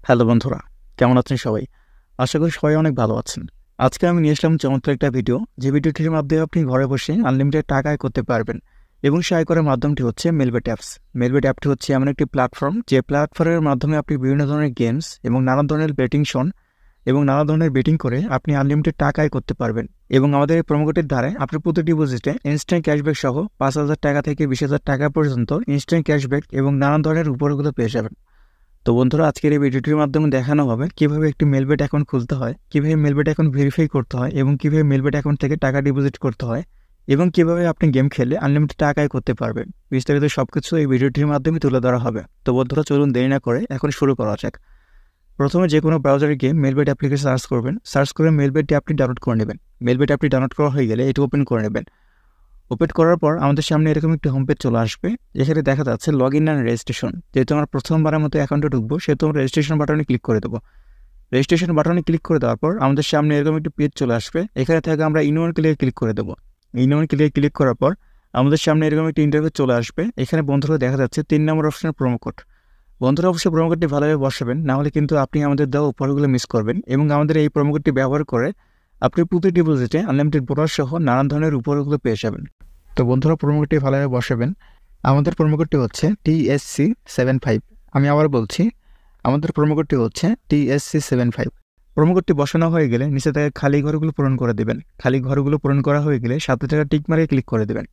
Hello বন্ধুরা, কেমন আছেন সবাই? আশা করি সবাই অনেক ভালো আছেন। আজকে আমি নিয়ে আসলাম চমৎকার একটা ভিডিও, যে ভিডিওটির মাধ্যমে আপনি ঘরে বসে আনলিমিটেড টাকা আয় করতে পারবেন এবং সে আয় করার মাধ্যমটি হচ্ছে মেলবেট অ্যাপস। মেলবেট অ্যাপটি হচ্ছে এমন একটি প্ল্যাটফর্ম, যে প্ল্যাটফর্মের মাধ্যমে আপনি বিভিন্ন ধরনের গেমস এবং নানা ধরনের বেটিং শন এবং নানা ধরনের বেটিং করে আপনি আনলিমিটেড টাকা আয় করতে পারবেন। এবং আমাদের এই প্রোমো কোডের দ্বারা আপনি প্রতি ডিপোজিটে ইনস্ট্যান্ট ক্যাশব্যাক সহ ৫,০০০ টাকা থেকে ২০,০০০ টাকা পর্যন্ত ইনস্ট্যান্ট ক্যাশব্যাক এবং নানান ধরনের উপহারগুলো পেয়ে যাবেন। তো বন্ধুরা, আজকের এই ভিডিওটির মাধ্যমে দেখানো হবে কিভাবে একটি মেলবেট অ্যাকাউন্ট খুলতে হয়, কিভাবে মেলবেট অ্যাকাউন্ট ভেরিফাই করতে হয় এবং কিভাবে মেলবেট অ্যাকাউন্ট থেকে টাকা ডিপোজিট করতে হয় এবং কিভাবে আপনি গেম খেলে আনলিমিটেড টাকা আয় করতে পারবেন। বিস্তারিত সবকিছু এই ভিডিওটির মাধ্যমে তুলে ধরা হবে। তো বন্ধুরা, চলুন দেরি না করে এখন শুরু করা যাক। প্রথমে যে কোনো ব্রাউজারে গিয়ে মেলবেট অ্যাপ্লিকেশন সার্চ করবেন। সার্চ করে মেলবেটটি আপনি ডাউনলোড করে নেবেন। মেলবেট অ্যাপটি ডাউনলোড করা হয়ে গেলে এটি ওপেন করে নেবেন। ওপেন করার পর আমাদের সামনে এরকম একটি হোম পেজ চলে আসবে, যেখানে দেখা যাচ্ছে লগ ইন অ্যান্ড রেজিস্ট্রেশন। যেহেতু আমরা প্রথমবারের মতো অ্যাকাউন্টে ঢুকবো, সেহেতু আমরা রেজিস্ট্রেশন বাটনে ক্লিক করে দেবো। রেজিস্ট্রেশন বাটনে ক্লিক করে দেওয়ার পর আমাদের সামনে এরকম একটি পেজ চলে আসবে। এখানে থেকে আমরা ইনওয়ান ক্লিক করে দেবো। ইনওয়ান ক্লিক করার পর আমাদের সামনে এরকম একটি ইন্টারফেস চলে আসবে। এখানে বন্ধুরা দেখা যাচ্ছে ৩ নম্বর অপশনের প্রোমো কোড। বন্ধুরা, অবশ্যই প্রোমো কোডটি ভালোভাবে বসাবেন, নাহলে কিন্তু আপনি আমাদের দেওয়া উপহারগুলো মিস করবেন। এবং আমাদের এই প্রোমো কোডটি ব্যবহার করে আপনি প্রতি ডিপোজিটে আনলিমিটেড বোনাস সহ নানান ধরনের উপহারগুলো পেয়ে যাবেন। তো বন্ধুরা, প্রোমো কোডটি ভালোভাবে বসাবেন। আমাদের প্রোমো কোডটি হচ্ছে TSC75। আমি আবার বলছি, আমাদের প্রোমো কোডটি হচ্ছে TSC75। প্রোমো কোডটি বসানো হয়ে গেলে নিচে থেকে খালি ঘরগুলো পূরণ করে দেবেন। খালি ঘরগুলো পূরণ করা হয়ে গেলে সাথে থাকা টিক মার্কে ক্লিক করে দেবেন।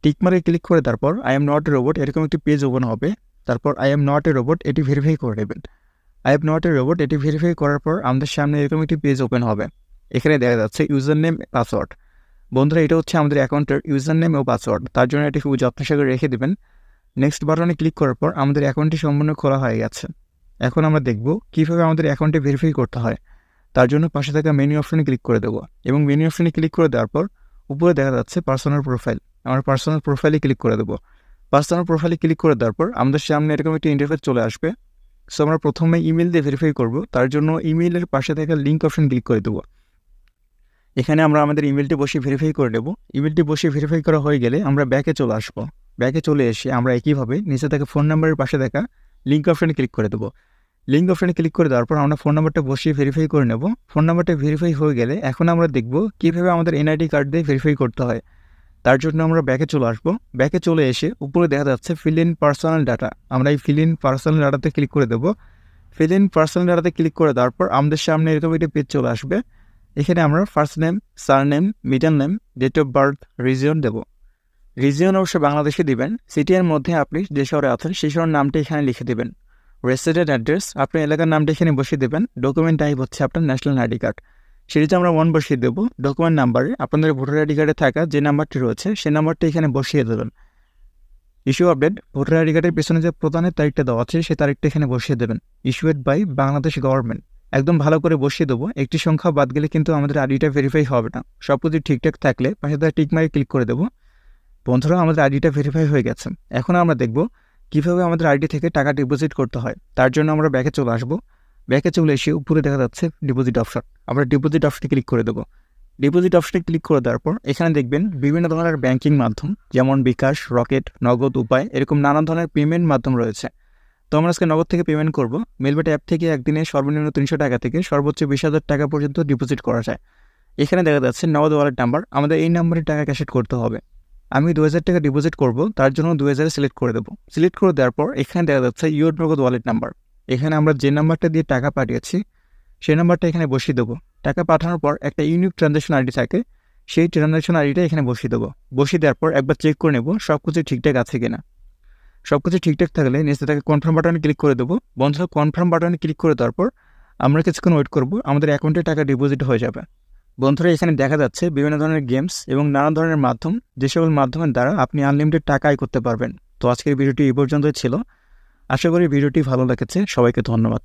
টিক মার্কে ক্লিক করে তারপর I am not a robot এরকম একটি পেজ ওপেন হবে। তারপর I am not a robot এটি ভেরিফাই করে নেবেন। I am not a robot এটি ভেরিফাই করার পর আমাদের সামনে এরকম একটি পেজ ওপেন হবে। এখানে দেখা যাচ্ছে ইউজার নেম, পাসওয়ার্ড। বন্ধুরা, এটা হচ্ছে আমাদের অ্যাকাউন্টের ইউজার নেম ও পাসওয়ার্ড। তার জন্য এটি খুব যত্ন সহকারে রেখে দেবেন। নেক্সট বাটনে ক্লিক করার পর আমাদের অ্যাকাউন্টটি সম্পূর্ণ খোলা হয়ে গেছে। এখন আমরা দেখব কীভাবে আমাদের অ্যাকাউন্টে ভেরিফাই করতে হয়। তার জন্য পাশে থাকা মেনু অপশনে ক্লিক করে দেবো এবং মেনু অপশনে ক্লিক করে দেওয়ার পর উপরে দেখা যাচ্ছে পার্সোনাল প্রোফাইল। আমরা পার্সোনাল প্রোফাইলে ক্লিক করে দেবো। পার্সোনাল প্রোফাইলে ক্লিক করে দেওয়ার পর আমাদের সামনে এরকম একটি ইন্টারফেস চলে আসবে। সো আমরা প্রথমে ইমেল দিয়ে ভেরিফাই করব। তার জন্য ইমেইলের পাশে থাকা লিঙ্ক অপশন ক্লিক করে দেবো। এখানে আমরা আমাদের ইমেলটি বসিয়ে ভেরিফাই করে নেব। ইমেলটি বসিয়ে ভেরিফাই করা হয়ে গেলে আমরা ব্যাকে চলে আসবো। ব্যাকে চলে এসে আমরা একইভাবে নিচে থাকা ফোন নাম্বারের পাশে থাকা লিঙ্ক অপশানে ক্লিক করে দেবো। লিঙ্ক অপশানে ক্লিক করে দেওয়ার পর আমরা ফোন নাম্বারটা বসিয়ে ভেরিফাই করে নেব। ফোন নাম্বারটা ভেরিফাই হয়ে গেলে এখন আমরা দেখব কীভাবে আমাদের এনআইডি কার্ড দিয়ে ভেরিফাই করতে হয়। তার জন্য আমরা ব্যাকে চলে আসবো। ব্যাকে চলে এসে উপরে দেখা যাচ্ছে ফিল ইন পার্সোনাল ডাটা। আমরা এই ফিল ইন পার্সোনাল ডাটাতে ক্লিক করে দেবো। ফিল ইন পার্সোনাল ডাটাতে ক্লিক করে দেওয়ার পর আমাদের সামনে এরকম একটি পেজ চলে আসবে। এখানে আমরা first name, surname, middle name, date of birth, region দেব। রিজিয়ন অবশ্যই বাংলাদেশে দিবেন। সিটির মধ্যে আপনি যে শহরে আছেন সেই শহরের নামটা এখানে লিখে দেবেন। রেসিডেন্ট অ্যাড্রেস আপনার এলাকার নামটা এখানে বসিয়ে দেবেন। ডকুমেন্ট টাইপ হচ্ছে আপনার ন্যাশনাল আইডি কার্ড, সেটিতে আমরা 1 বসিয়ে দেবো। ডকুমেন্ট নাম্বারে আপনাদের ভোটার আইডি কার্ডে থাকা যে নাম্বারটি রয়েছে সেই নাম্বারটি এখানে বসিয়ে দেবেন। ইস্যু আপডেট ভোটার আইডি কার্ডের পেছনে যে প্রদানের তারিখটা দেওয়া আছে সেই তারিখটা এখানে বসিয়ে দেবেন। ইস্যুড বাই বাংলাদেশ গভর্নমেন্ট একদম ভালো করে বসিয়ে দেবো। একটি সংখ্যা বাদ গেলে কিন্তু আমাদের আইডিটা ভেরিফাই হবে না। সব কিছু ঠিকঠাক থাকলে পাশে তার টিক মার্কে ক্লিক করে দেবো। বন্ধুরা, আমাদের আইডিটা ভেরিফাই হয়ে গেছে। এখন আমরা দেখব কীভাবে আমাদের আইডি থেকে টাকা ডিপোজিট করতে হয়। তার জন্য আমরা ব্যাকে চলে আসবো। ব্যাকে চলে এসে উপরে দেখা যাচ্ছে ডিপোজিট অপশন। আমরা ডিপোজিট অপশনে ক্লিক করে দেবো। ডিপোজিট অপশনে ক্লিক করে দেওয়ার পর এখানে দেখবেন বিভিন্ন ধরনের ব্যাংকিং মাধ্যম, যেমন বিকাশ, রকেট, নগদ, উপায়, এরকম নানান ধরনের পেমেন্ট মাধ্যম রয়েছে। তো আমরা আজকে নগদ থেকে পেমেন্ট করব। মেলবেট অ্যাপ থেকে একদিনে সর্বনিম্ন ৩০০ টাকা থেকে সর্বোচ্চ ২০,০০০ টাকা পর্যন্ত ডিপোজিট করা যায়। এখানে দেখা যাচ্ছে নগদ ওয়ালেট নাম্বার। আমাদের এই নাম্বারে টাকা ক্যাশ করতে হবে। আমি ২,০০০ টাকা ডিপোজিট করব, তার জন্য ২,০০০ সিলেক্ট করে দেবো। সিলেক্ট করে দেওয়ার পর এখানে দেখা যাচ্ছে ইউর নগদ ওয়ালেট নাম্বার। এখানে আমরা যে নাম্বারটা দিয়ে টাকা পাঠিয়েছি সেই নাম্বারটা এখানে বসিয়ে দেবো। টাকা পাঠানোর পর একটা ইউনিক ট্রানজ্যাকশন আইডি থাকে, সেই ট্রানজ্যাকশন আইডিটা এখানে বসিয়ে দেবো। বসিয়ে দেওয়ার পর একবার চেক করে নেব সব কিছু ঠিকঠাক আছে কিনা। সব কিছু ঠিকঠাক থাকলে নিচে থেকে কনফার্ম বাটনে ক্লিক করে দেবো। বন্ধুরা, কনফার্ম বাটনে ক্লিক করে দেওয়ার পর আমরা কিছুক্ষণ ওয়েট করব। আমাদের অ্যাকাউন্টে টাকা ডিপোজিট হয়ে যাবে। বন্ধুরা, এখানে দেখা যাচ্ছে বিভিন্ন ধরনের গেমস এবং নানা ধরনের মাধ্যম, যে সকল মাধ্যমের দ্বারা আপনি আনলিমিটেড টাকা আয় করতে পারবেন। তো আজকের ভিডিওটি এই পর্যন্তই ছিল। আশা করি ভিডিওটি ভালো লেগেছে। সবাইকে ধন্যবাদ।